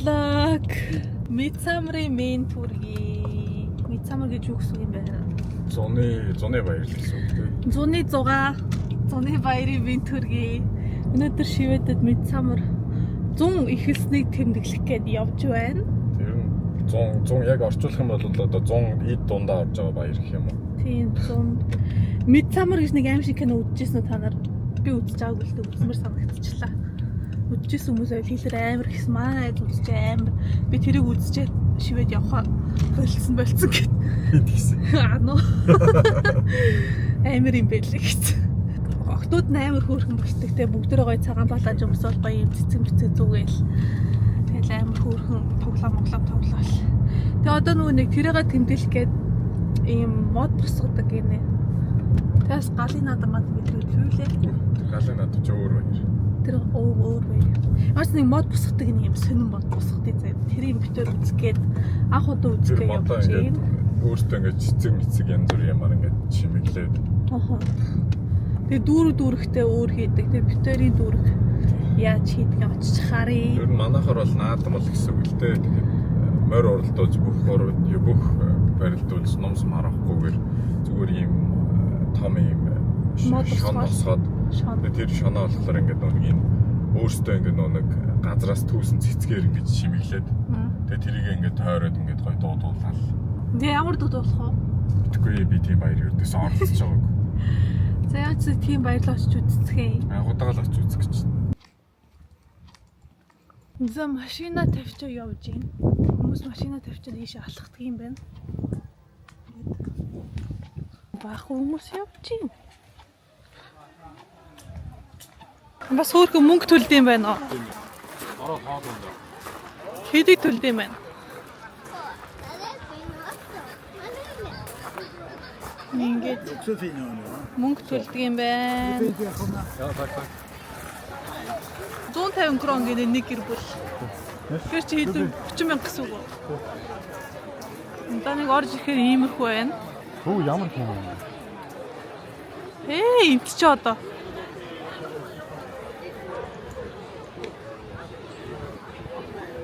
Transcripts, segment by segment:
vlog. Midsummer-ийн main tour-ийн. Midsummer гэж юу гэсэн юм бэ? Зуны баяр л гэсэн үг тийм. Зуны баярын main tour-ийн. Өнөөдөр шивэдэд Midsummer 100 эхэлснийг тэмдэглэх гээд явж байна. Тэр нь 100 яг орчуулах юм бол одоо 100 эд дундаа орж байгаа баяр гэх юм уу? Тийм 100. Midsummer гэж нэг аим шиг кино үзчихсэн үү та нар? Би үзэж байгаагүй л дээ үзмэр санагдчихлаа. Үзчихсэн хүмүүс ойл хэлэр амар гэсэн манай айд үзэж амар. Би тэрийг үзчихээд шивэд явхаа болцсон гэт. Тэгсэн. Нөө. Амар юм байлээ гэт. Октод амар хөөрхөн болтдаг те бүгдөө гоё цагаан балааж өмсөөл гоё юм цэцэг зүгээл. Тэгэл амар хөөрхөн тоглоом. Тэгээ одоо нөгөө нэг тэрийгээ тэмдэглэх гээд ийм мод босгодог гинэ. Тэгээс галын надамад билүү лээ. Галын надад ч өөр баяр. Тэр өөр баяр. Маш нэг мод босгодог юм сонирн мод босгодыг заа. Тэрийг битээр үзгээд анх удаа үзгээ явж юм. Өөртөө ингээд цэцэг янз бүр юмар ингээд чимэглээд. Аха. Тэгээ дүүрэгтэй өөр хийдэг. Тэгээ битэрийн дүүрэг яаж хийдэг юм очиж харъя. Ер нь манайхаар бол наадам бол гэсэн үг л дээ. Тэгэхээр морь уралдуулж бүх барилдуулж номс марахгүйгээр зүгээр ийм том ийм шон босгоод тэр шоноо болохоор ингээд нэг өөртөө ингээд нэг газраас түүсэн цэцгээр ингээд шимэглээд тэгээ тэрийг ингээд тойроод ингээд гоё дуудуулаад. Тэгээ ямар дуудуулах вэ? Тэггүй би тийм баяр өрдөөс оролцож байгаагүй. За яач тийм баярлал очиж үзцгээе. Агуудагаал очиж үзэх гэж. За машина тавьчаа явж гин. Хүмүүс машина тавьчаад ийшээ алхахдаг юм байна. Баах хүмүүс явж гин. Бас хөөрхөн мөнгө төлд юм байна уу? Ороо хаад юм. Хэдий төлд юм байна? Ингээд мөнгө төлдөг юм байна. 150 крон гэдэг нэг гэр бүл. Тэр чи хэдэн 40 мянга гэсэн үг үү? Энд нэг орж ирэхээр иймэрхүү байна. Хөө ямар юм бэ? Энд чи одоо.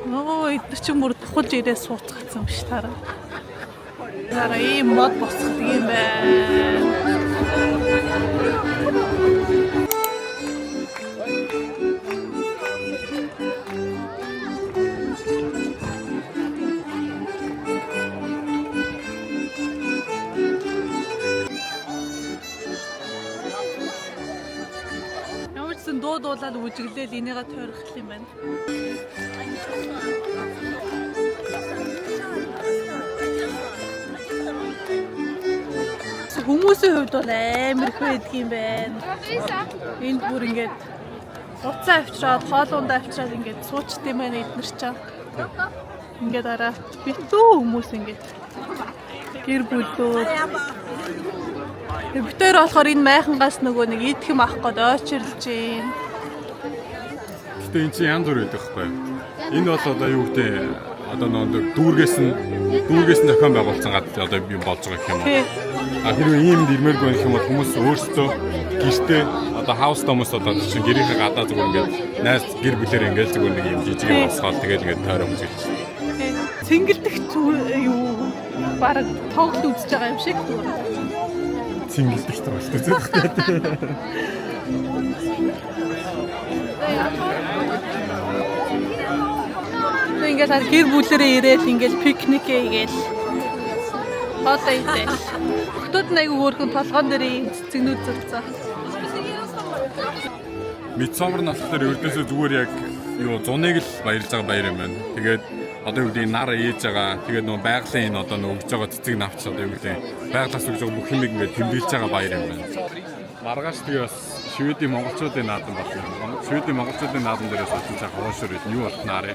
Нөө эд чи мөр тухалж ирээ сууцгаасан юм ш тараа. Тараа ийм мод босгодог юм байна. Дуулаад үжиглээл энийгээ тойрох юм байна. Хүмүүсийн хувьд бол амар их байдаг юм байна. Энд бүр ингээд уцаа авчраад, хоолундаа авчраад ингээд суучт юм байна эднэр чаа. Ингээд араа битүү хүмүүс ингээд гэр бүлүүд. Битээр болохоор энэ майхангаас нөгөө нэг идэх юм авах гээд ойчирлж юм. Гэтэ энэ чинь янз бүр байдаг байхгүй юу? Энэ бол одоо юу гэдэг одоо нэг дүүргээс нь зохион байгуулсан гад одоо юм болж байгаа юм уу? Хэрвээ ийм ирмээргүй байх юм бол хүмүүс өөрсдөө гэртээ одоо хаус домос одоо чинь гэрийнхээ гадаа зүгээр ингээд найз гэр бүлээр ингээд зүгээр нэг юм жижиг юм босгоод тэгээд ингээд тойроо үзэж. Цэнгэлдэх юу бараг тоглолт үзэж байгаа юм шиг дүү. Цэнгэлдэх тоглолт үзэж байгаа. Ингээд гэр бүлэрээ ирээл ингээд пикник хийгээл хоолой идэл. Хотод нэг хөөрхөн толгоон дээр цэцэгнүүд зурцаа. Midsummer настай өрдөөсөө зүгээр яг юу зуныг л баярлж байгаа баяр юм байна. Тэгээд одоо юу гэдэг нар ээж байгаа. Тэгээд нөгөө байгалийн энэ одоо нөгөө өгж байгаа цэцэг навч одоо юу гэдэг байгалаас өгж байгаа бүх юмыг ингээд тэмдэглэж байгаа баяр юм байна. Маргааш тэгээ бас Шведийн монголчуудын наадам болно. Шведийн монголчуудын наадам дээрээс очиж байгаа хоошор юу болтнаарэ.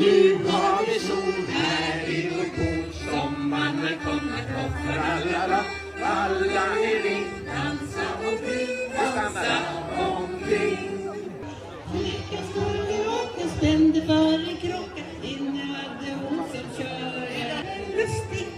Nu har vi sol här i vår port. Sommaren kommer för alla är vi. Dansa omkring. Leken skulle åka, spände för en krocka. Inne hade hon som kör. Lustigt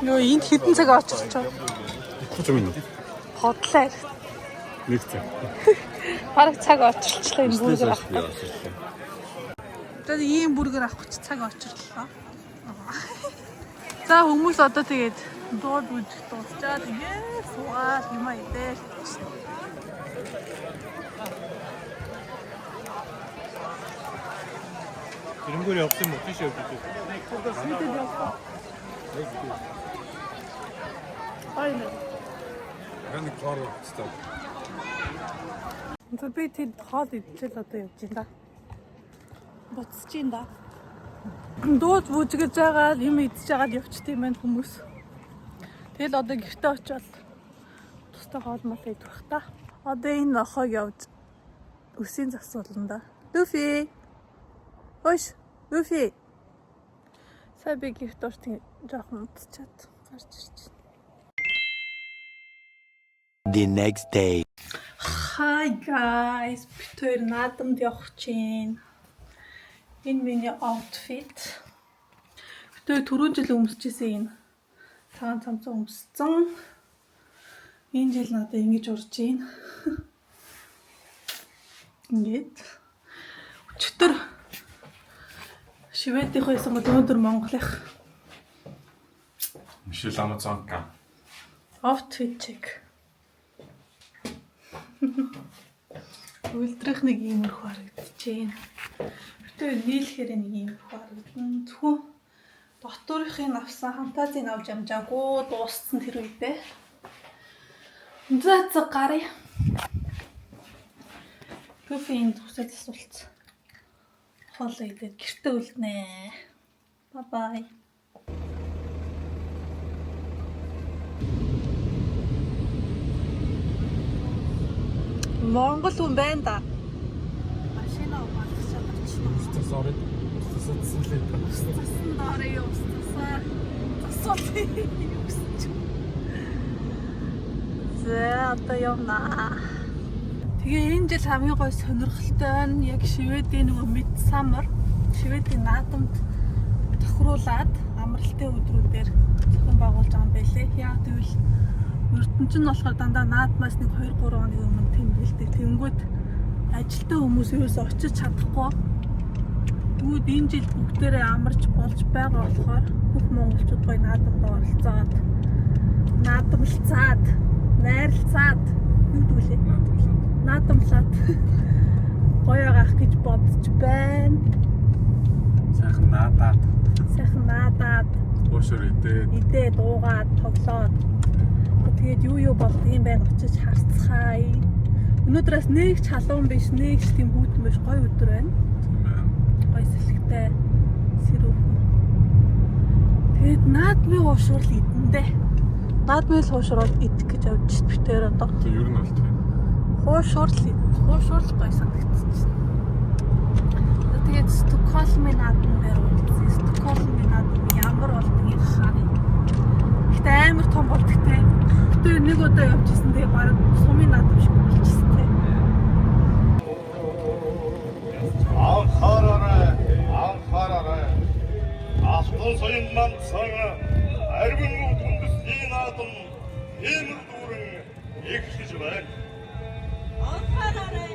Нөө энд хэдэн цаг очирч байгаа? 30 минут. Хотлоо. Нэг цаг. Бараг цаг очирчлаа энэ бүргэр авах. Тэгээд ийм бүргэр авах ч цаг очирлоо. За хүмүүс одоо тэгээд дууд үзэх дуусчаад тэгээд суугаад юм идээ. 이런 거리 없으면 못 드셔요. Ганг хоор өстой. За би тэд хоол идчихэл одоо явж байна да. Буцаж байна да. Дууд бүжгэж байгаа юм идчихэж байгаад явчтiin байна хүмүүс. Тэгэл одоо гэртээ очиод тустай хоол мал идэх та. Одоо энэ нохойг явж үсийн засуулна да. Люфи. Хош, Люфи. Сая би гэрт орчин жоохон утчаад гарч ирж байна. The next day. Hi guys, бид хоёр наадамд явах чинь. Энэ миний outfit. Бид хоёр түрүүн жил өмсөжсэн энэ цагаан цамцаа өмссөн. Энэ жил надад ингэж урж байна. Ингээд өчтөр Шведийн байсан бол өнөөдөр Монголынх Мишель Амазонка. outfit check. Үлдрэх нэг иймэрхүү харагдчихээн. Битүү нийлэхээр нэг иймэрхүү харагдана. Зөвхөн дотоорынхыг авсан фантазийг авч амжаагүй дууссан тэр үедээ. За гарыг. Кофеин тусаад асуулт. Хоол идээд гэртээ үлднэ. Бай бай. Монгол хүн байна да. Машина угаалгачаад очсон. Sorry. Засуулсан. Зассан даараа юу устсаа. Засуулсан юу гэж. За одоо явна. Тэгээ энэ жил хамгийн гой сонирхолтой нь яг Шведийн нөгөө Midsummer, Шведийн наадамд тохируулаад амралтын өдрүүдээр зохион байгуулж байгаа юм байлээ. Яг тэгвэл ертөнц нь болохоор дандаа наадмаас нэг 2-3 хоногийн өмнө тийм бэлдэг. Тэнгүүд ажилтаа хүмүүс ерөөсөө очиж чадахгүй. Тэгвэл энэ жил бүгдээрээ амарч болж байгаа болохоор бүх монголчууд гоё наадамд оролцоод наадамлцаад, найрлцаад юу гэвэл наадамлаад гоё авах гэж бодож байна. Сайхан наадаад. Сайхан наадаад, Уушар идээд дуугаад, тоглоод. Тэгээд юу болд юм байна очиж харцгаая. Өнөөдрөөс нэг ч халуун биш, нэг ч тийм хүүтэн биш гоё өдөр байна. Гоё сэлгтэй сэрүүхэн. Тэгээд наадмын уушрал идэндээ. Наадмын уушрал идэх гэж явж битээр одоо. Тэг ер нь бол тийм. Хуушурл гоё санагдчихсан. Тэгээд Стокгольмын наадам дээр үзсэн. Стокгольмын наадам ямар болдгийг харъя. Гэтэ амар том болдогтэй. Гэтэ нэг удаа явжсэн тэгээ бараг сумын наадам шиг болчихсон тий. Анхаараарай. Алтан соён мандсан арвин үндэсний наадам энэ дүүрэн ихсэж байна. Анхаараарай.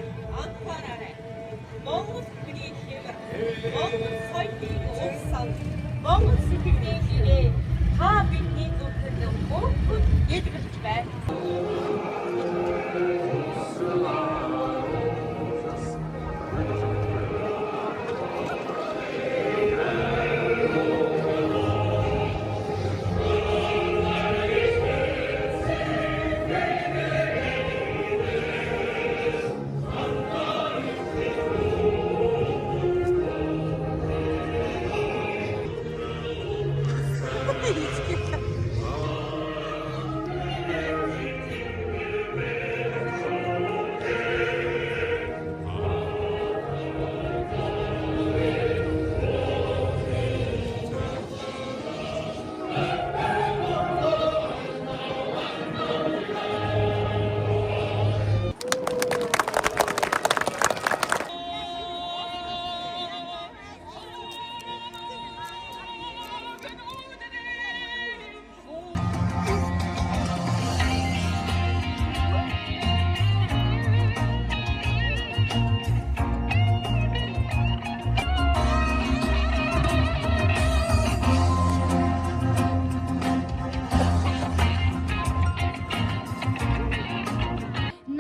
Монгол хүний хэмээр, Монгол соёлын уг сан, Монгол сэтгэлийн гэрээ та бидний зүгтээ мөнхөд илэрч байна.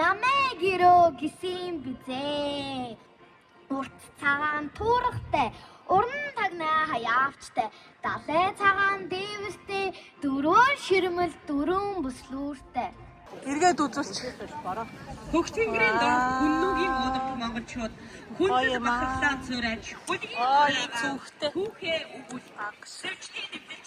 намайг ирөө гисэн бизээ. Урт цагаан туурахтай, уран тагнаа хаяавчтай, далай цагаан дээвстэй, дөрвөн ширмэл дөрвөн бүслүүртэй. Эргээд үзүүлч. Хөгтөнгөрийн дор хүннүүгийн удавт монголчууд хүндэт бахархлаа цурайж хүлгийн Цүнхтэй. хүүхээ өгүүл сэрчний нэвлэж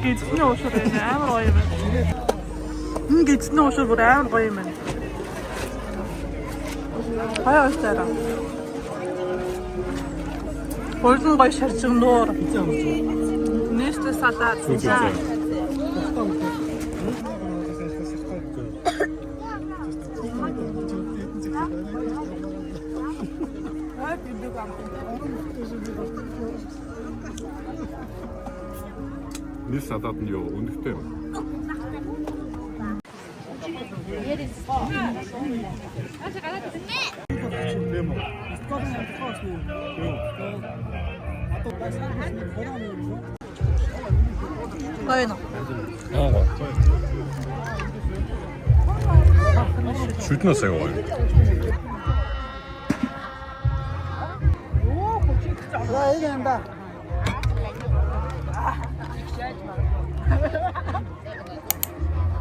Гизний уушур амар гоё юм байна. Гизний уушур бүр амар гоё юм байна. Хаяа өстөрөө. Болон гоё шаржиг нуур. Нээстэй салаад. Нийс садаад нь юу өндөртэй юм. Гоё нөө. Шүтнээс аяа гоё.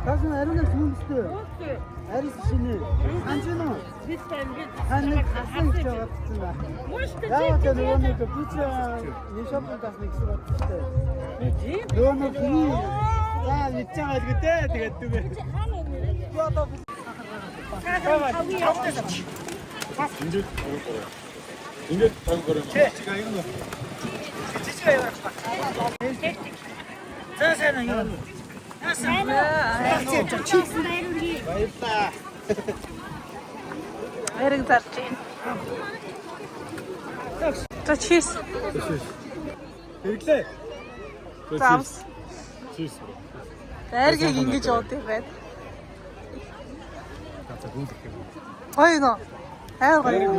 Kasi arunas mumstu. Aris shini. Anjino. Hanne kasan chawatna. Яа тэ нөгөө бичээ нишоп тасны гэсэн баттай. Нөгөө хий. За бичээгаа гэдэг тэгээд дүгэ. Ингээд тавгаараа. Чичига юм уу? Чичига юм аа. Зээсэн юм. Баярлаа. Эрэг зарж байна. За чиз. Хэрэглээ. Замс. Чиз. Эргийг ингэж уудыг байна. Гоё нөө. Амар гоё.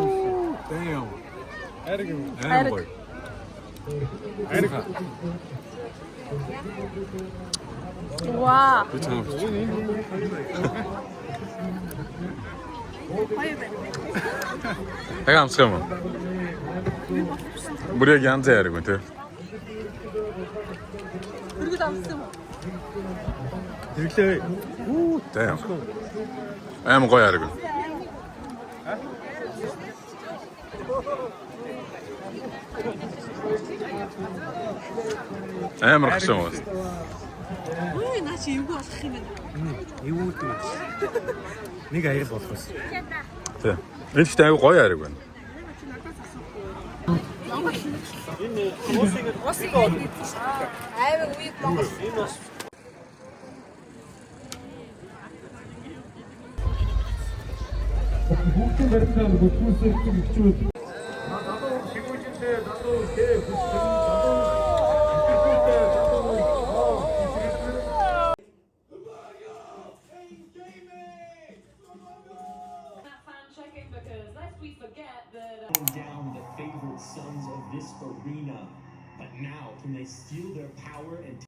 Damn. Ариг юм. Ариг. Ариг. Вау. Ага амсгам. Бүрийг янз яриг үнтэй. Бүргэд амсан юм уу? Хэрэглээ. Damn. Аим гоё яриг. Амар гашуун байна. Ой, наач эвгүй болох юм байна. Эвгүй дээ. Нэг аяр болохоос. Тэ. Энэ ч аяг гоё яриг байна. Аймаг уйг Монгол. Хүүхдийн барьцаанд бүхүүлсэх гिचүүд down the favorite sons of this arena. But now, can they steal their power and